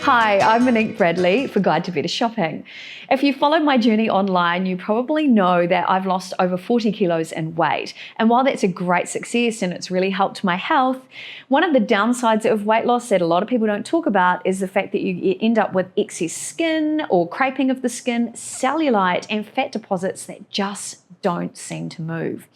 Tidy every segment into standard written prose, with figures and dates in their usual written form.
Hi, I'm Monique Bradley for Guide to Better Shopping. If you followed my journey online, you probably know that I've lost over 40 kilos in weight. And while that's a great success and it's really helped my health, one of the downsides of weight loss that a lot of people don't talk about is the fact that you end up with excess skin or creping of the skin, cellulite, and fat deposits that just don't seem to move.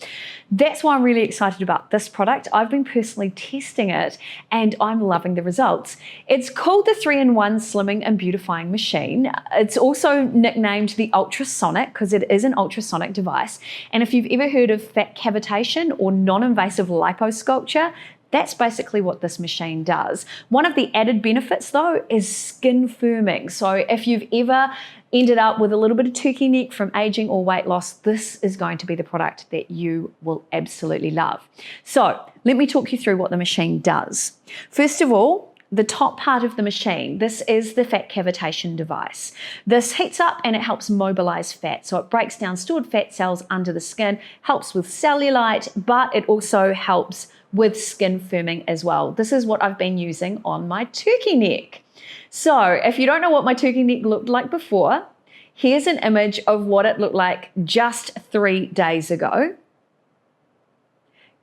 That's why I'm really excited about this product. I've been personally testing it and I'm loving the results. It's called the 3-in-1 Slimming and Beautifying Machine. It's also nicknamed the Ultrasonic because it is an ultrasonic device. And if you've ever heard of fat cavitation or non-invasive liposculpture, that's basically what this machine does. One of the added benefits though is skin firming. So if you've ever ended up with a little bit of turkey neck from aging or weight loss, this is going to be the product that you will absolutely love. So let me talk you through what the machine does. First of all, the top part of the machine, this is the fat cavitation device. This heats up and it helps mobilize fat. So it breaks down stored fat cells under the skin, helps with cellulite, but it also helps with skin firming as well. This is what I've been using on my turkey neck. So if you don't know what my turkey neck looked like before, here's an image of what it looked like just 3 days ago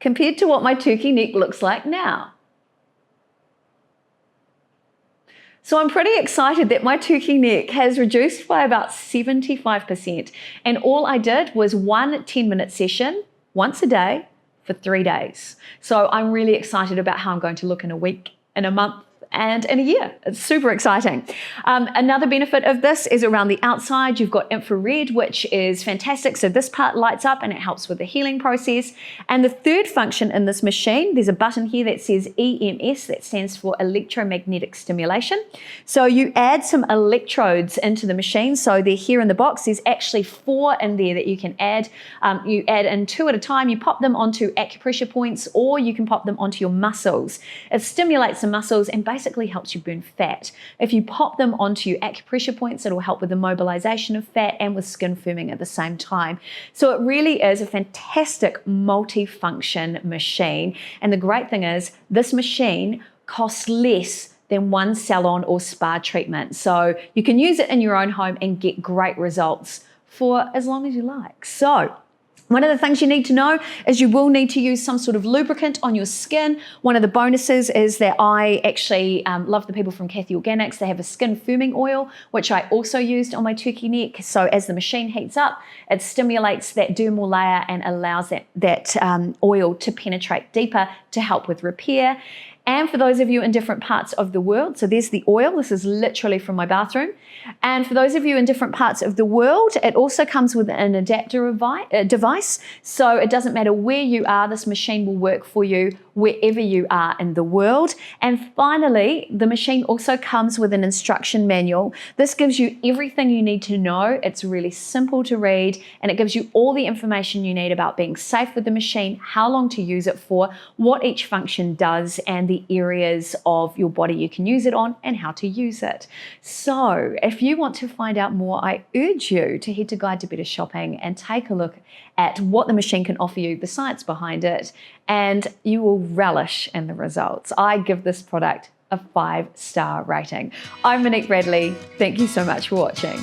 compared to what my turkey neck looks like now. So I'm pretty excited that my turkey neck has reduced by about 75%. And all I did was one 10-minute session once a day for 3 days. So I'm really excited about how I'm going to look in a week, in a month, and in a year. It's super exciting. Another benefit of this is around the outside. You've got infrared, which is fantastic. So this part lights up and it helps with the healing process. And the third function in this machine, there's a button here that says EMS, that stands for electromagnetic stimulation. So you add some electrodes into the machine. So they're here in the box. There's actually 4 in there that you can add. You add in 2 at a time. You pop them onto acupressure points or you can pop them onto your muscles. It stimulates the muscles and basically helps you burn fat. If you pop them onto your acupressure points, it'll help with the mobilization of fat and with skin firming at the same time. So it really is a fantastic multi-function machine. And the great thing is this machine costs less than one salon or spa treatment. So you can use it in your own home and get great results for as long as you like. So one of the things you need to know is you will need to use some sort of lubricant on your skin. One of the bonuses is that I actually love the people from Kathy Organics. They have a skin firming oil, which I also used on my turkey neck. So as the machine heats up, it stimulates that dermal layer and allows that oil to penetrate deeper to help with repair. And for those of you in different parts of the world, so there's the oil, this is literally from my bathroom. And for those of you in different parts of the world, it also comes with an adapter device. So it doesn't matter where you are, this machine will work for you wherever you are in the world. And finally, the machine also comes with an instruction manual. This gives you everything you need to know. It's really simple to read and it gives you all the information you need about being safe with the machine, how long to use it for, what each function does, and the areas of your body you can use it on and how to use it. So if you want to find out more, I urge you to head to Guide to Better Shopping and take a look at what the machine can offer you, the science behind it, and you will relish in the results. I give this product a 5-star rating. I'm Monique Bradley. Thank you so much for watching.